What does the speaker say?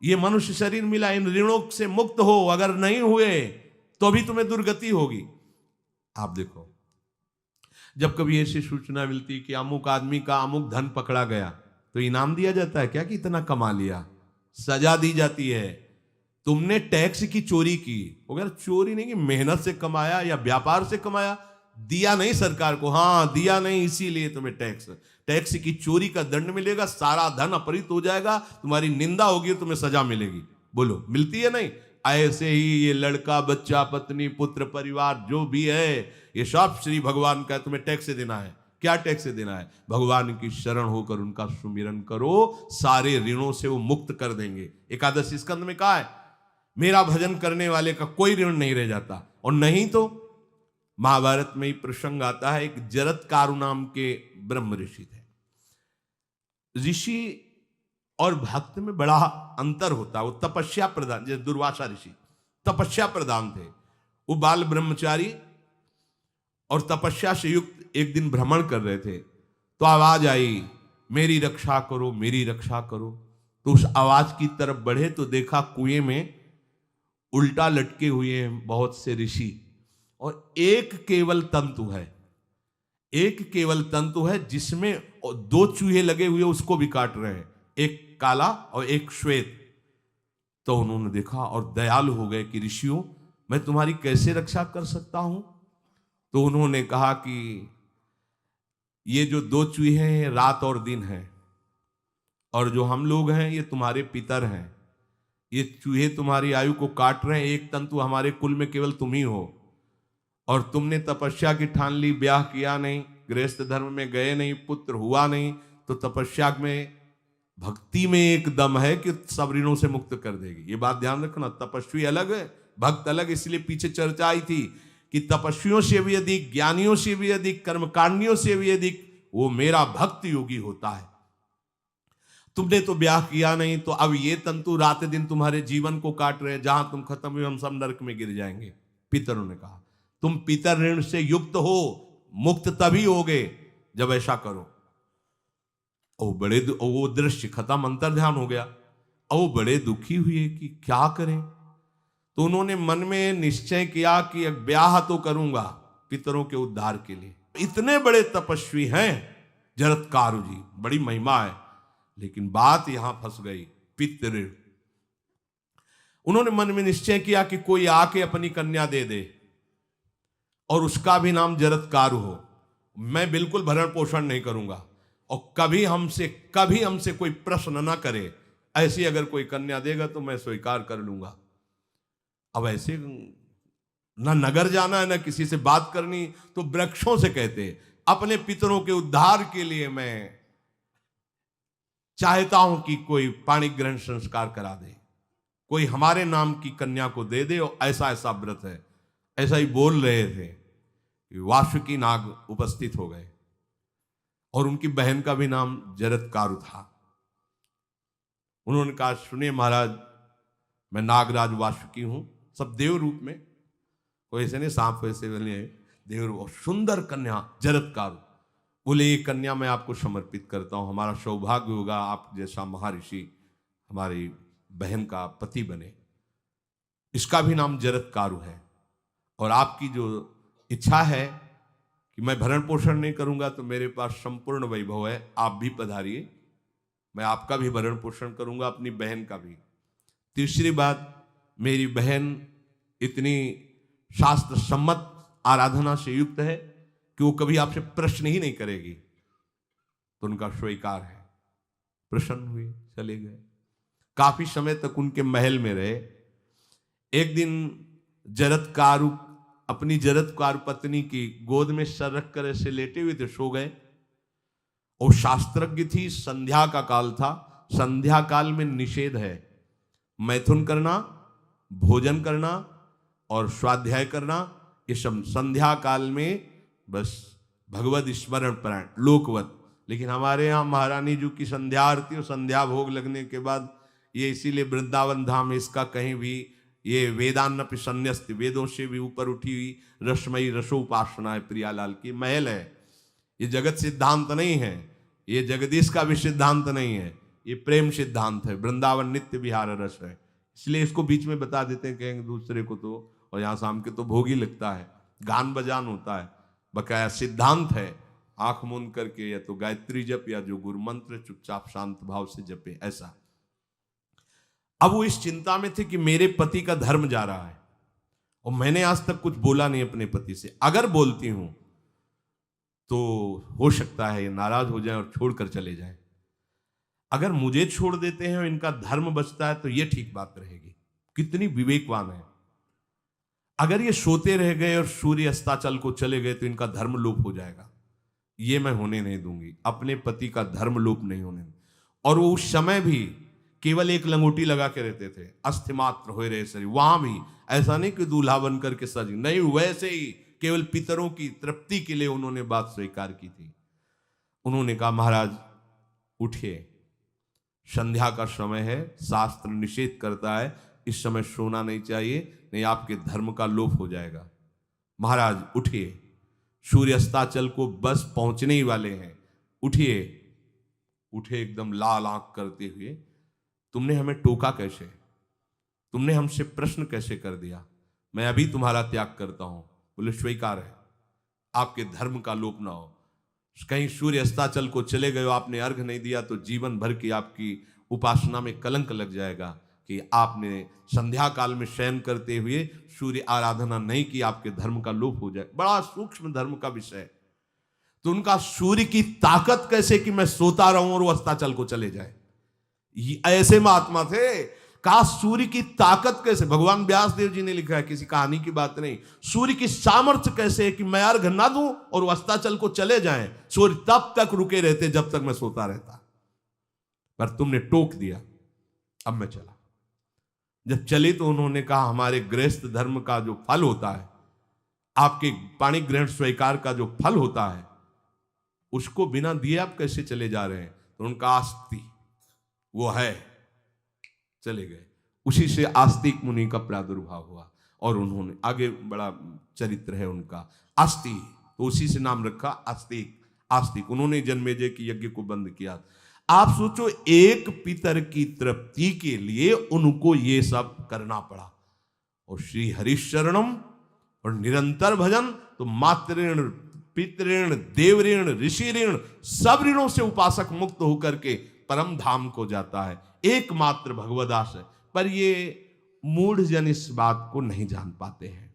ये मनुष्य शरीर मिला, इन ऋणों से मुक्त हो, अगर नहीं हुए तो भी तुम्हें दुर्गति होगी। आप देखो, जब कभी ऐसी सूचना मिलती कि अमुक आदमी का अमुक धन पकड़ा गया, तो इनाम दिया जाता है क्या कि इतना कमा लिया? सजा दी जाती है। तुमने टैक्स की चोरी की, अगर चोरी नहीं की, मेहनत से कमाया या व्यापार से कमाया, दिया नहीं सरकार को, हाँ दिया नहीं इसीलिए तुम्हें टैक्स की चोरी का दंड मिलेगा, सारा धन अपहृत हो जाएगा, तुम्हारी निंदा होगी, तुम्हें सजा मिलेगी। बोलो मिलती है नहीं? ऐसे ही ये लड़का, बच्चा, पत्नी, पुत्र, परिवार जो भी है, ये सब श्री भगवान का तुम्हें टैक्स देना है। क्या टैक्स देना है? भगवान की शरण होकर उनका सुमिरन करो, सारे ऋणों से वो मुक्त कर देंगे। एकादश स्कंद में कहा है, मेरा भजन करने वाले का कोई ऋण नहीं रह जाता। और नहीं तो महाभारत में ही प्रसंग आता है, एक जरत्कारु नाम के ब्रह्म ऋषि थे। ऋषि और भक्त में बड़ा अंतर होता है। वो तपस्या प्रधान, जैसे दुर्वासा ऋषि तपस्या प्रधान थे, वो बाल ब्रह्मचारी और तपस्या से युक्त एक दिन भ्रमण कर रहे थे, तो आवाज आई, मेरी रक्षा करो, मेरी रक्षा करो। तो उस आवाज की तरफ बढ़े तो देखा कुएं में उल्टा लटके हुए हैं बहुत से ऋषि, और एक केवल तंतु है, एक केवल तंतु है जिसमें दो चूहे लगे हुए उसको भी काट रहे हैं, एक काला और एक श्वेत। तो उन्होंने देखा और दयालु हो गए कि ऋषियों, मैं तुम्हारी कैसे रक्षा कर सकता हूं? तो उन्होंने कहा कि ये जो दो चूहे हैं रात और दिन हैं, और जो हम लोग हैं ये तुम्हारे पितर हैं। ये चूहे तुम्हारी आयु को काट रहे हैं, एक तंतु हमारे कुल में केवल तुम ही हो, और तुमने तपस्या की ठान ली, ब्याह किया नहीं, गृहस्थ धर्म में गए नहीं, पुत्र हुआ नहीं, तो तपस्या में, भक्ति में एक दम है कि सब ऋणों से मुक्त कर देगी। ये बात ध्यान रखना, तपस्वी अलग है, भक्त अलग। इसलिए पीछे चर्चा आई थी कि तपस्वियों से भी अधिक, ज्ञानियों से भी अधिक, कर्मकांडियों से भी अधिक वो मेरा भक्त योगी होता है। तुमने तो ब्याह किया नहीं, तो अब ये तंतु रात दिन तुम्हारे जीवन को काट रहे हैं, जहां तुम खत्म हुए हम सब नरक में गिर जाएंगे। पितरों ने कहा, तुम पितर ऋण से युक्त हो, मुक्त तभी होगे जब ऐसा करो। वो दृश्य खत्म, अंतर ध्यान हो गया। वो बड़े दुखी हुए कि क्या करें। तो उन्होंने मन में निश्चय किया कि एक ब्याह तो करूंगा पितरों के उद्धार के लिए। इतने बड़े तपस्वी हैं जरत्कारु जी, बड़ी महिमा है, लेकिन बात यहां फंस गई, पितृ। उन्होंने मन में निश्चय किया कि कोई आके अपनी कन्या दे दे और उसका भी नाम जरत्कारु हो। मैं बिल्कुल भरण पोषण नहीं करूंगा, और कभी हमसे कोई प्रश्न ना करे, ऐसी अगर कोई कन्या देगा तो मैं स्वीकार कर लूंगा। अब ऐसे ना नगर जाना है ना किसी से बात करनी, तो वृक्षों से कहते, अपने पितरों के उद्धार के लिए मैं चाहता हूं कि कोई पाणी ग्रहण संस्कार करा दे, कोई हमारे नाम की कन्या को दे दे, और ऐसा ऐसा व्रत है। ऐसा ही बोल रहे थे, वासुकी नाग उपस्थित हो गए, और उनकी बहन का भी नाम जरत्कारु था। उन्होंने कहा, सुनिए महाराज, मैं नागराज वासुकी हूं, सब देव रूप में, कोई ऐसे नहीं सांप वैसे बने, देव रूप, और सुंदर कन्या जरत्कारु। बोले, ये कन्या मैं आपको समर्पित करता हूं, हमारा सौभाग्य होगा आप जैसा महर्षि हमारी बहन का पति बने। इसका भी नाम जरत्कारु है, और आपकी जो इच्छा है कि मैं भरण पोषण नहीं करूंगा, तो मेरे पास संपूर्ण वैभव है, आप भी पधारिए, मैं आपका भी भरण पोषण करूंगा, अपनी बहन का भी। तीसरी बात, मेरी बहन इतनी शास्त्र सम्मत आराधना से युक्त है कि वो कभी आपसे प्रश्न ही नहीं करेगी, तो उनका स्वीकार है। प्रसन्न हुए, चले गए। काफी समय तक उनके महल में रहे। एक दिन जरत्कारु अपनी जरत्कारु पत्नी की गोद में सर रख कर ऐसे लेटे हुए थे, सो गए। और शास्त्रज्ञ थी, संध्या का काल था, संध्या काल में निषेध है मैथुन करना, भोजन करना और स्वाध्याय करना, ये सब संध्या काल में बस भगवत स्मरण प्राण लोकवत। लेकिन हमारे यहाँ महारानी जी की संध्या आरती और संध्या भोग लगने के बाद, ये इसीलिए वृंदावन धाम इसका कहीं भी ये वेदान्नपि संन्यस्त, वेदों से भी ऊपर उठी हुई रसमयी रसोपासना है, प्रियालाल की महल है। ये जगत सिद्धांत नहीं है, ये जगदीश का भी सिद्धांत नहीं है, ये प्रेम सिद्धांत है, वृंदावन नित्य विहार रस है, इसलिए इसको बीच में बता देते हैं, कहेंगे दूसरे को तो, और यहाँ शाम के तो भोग ही लगता है, गान बजान होता है, बकाया सिद्धांत है। आंख मूंद करके या तो गायत्री जप या जो गुरु मंत्र चुपचाप शांत भाव से जपे, ऐसा। अब वो इस चिंता में थे कि मेरे पति का धर्म जा रहा है, और मैंने आज तक कुछ बोला नहीं अपने पति से, अगर बोलती हूं तो हो सकता है ये नाराज हो जाए और छोड़कर चले जाए, अगर मुझे छोड़ देते हैं और इनका धर्म बचता है तो ये ठीक बात रहेगी। कितनी विवेकवान है। अगर ये सोते रह गए और सूर्य अस्ताचल को चले गए तो इनका धर्म लोप हो जाएगा, ये मैं होने नहीं दूंगी, अपने पति का धर्म लोप नहीं होने दूंगी। और वो उस समय भी केवल एक लंगोटी लगा के रहते थे, अस्थिमात्र हो रहे शरीर, वहां भी ऐसा नहीं कि दूल्हा बन करके सज, नहीं, वैसे ही केवल पितरों की तृप्ति के लिए उन्होंने बात स्वीकार की थी। उन्होंने कहा महाराज उठिए, संध्या का समय है, शास्त्र निषेध करता है इस समय सोना नहीं चाहिए, नहीं आपके धर्म का लोप हो जाएगा। महाराज उठिए, सूर्य अस्ताचल को बस पहुंचने ही वाले हैं, उठिए। उठे एकदम लाल आंख करते हुए, तुमने हमें टोका कैसे, तुमने हमसे प्रश्न कैसे कर दिया, मैं अभी तुम्हारा त्याग करता हूं। बोले स्वीकार है, आपके धर्म का लोप ना हो। कहीं सूर्य अस्ताचल को चले गए, आपने अर्घ नहीं दिया तो जीवन भर की आपकी उपासना में कलंक लग जाएगा कि आपने संध्या काल में शयन करते हुए सूर्य आराधना नहीं की, आपके धर्म का लोप हो जाए। बड़ा सूक्ष्म धर्म का विषय। तो उनका सूर्य की ताकत कैसे कि मैं सोता रहूं और वो अस्ताचल को चले जाए, ऐसे महात्मा थे। का सूर्य की ताकत कैसे, भगवान व्यास देव जी ने लिखा है, किसी कहानी की बात नहीं, सूर्य की सामर्थ्य कैसे है कि मैं अर्घ ना दूं और वो अस्ताचल को चले जाएं, सूर्य तब तक रुके रहते जब तक मैं सोता रहता, पर तुमने टोक दिया, अब मैं चला। जब चले तो उन्होंने कहा हमारे गृहस्थ धर्म का जो फल होता है, आपके पाणी ग्रहण स्वीकार का जो फल होता है, उसको बिना दिए आप कैसे चले जा रहे हैं। तो उनका आस्ति वो है, चले गए। उसी से आस्तिक मुनि का प्रादुर्भाव हुआ और उन्होंने आगे बड़ा चरित्र है उनका, आस्ति, तो उसी से नाम रखा आस्तिक। आस्तिक उन्होंने जन्मेजय की यज्ञ को बंद किया। आप सोचो, एक पितर की तृप्ति के लिए उनको ये सब करना पड़ा। और श्री हरिशरणम और निरंतर भजन, तो मातृण पितृण देवऋण ऋषि ऋण सब ऋणों से उपासक मुक्त होकर के परम धाम को जाता है, एकमात्र भगवदास है। पर ये मूढ़ जन इस बात को नहीं जान पाते हैं।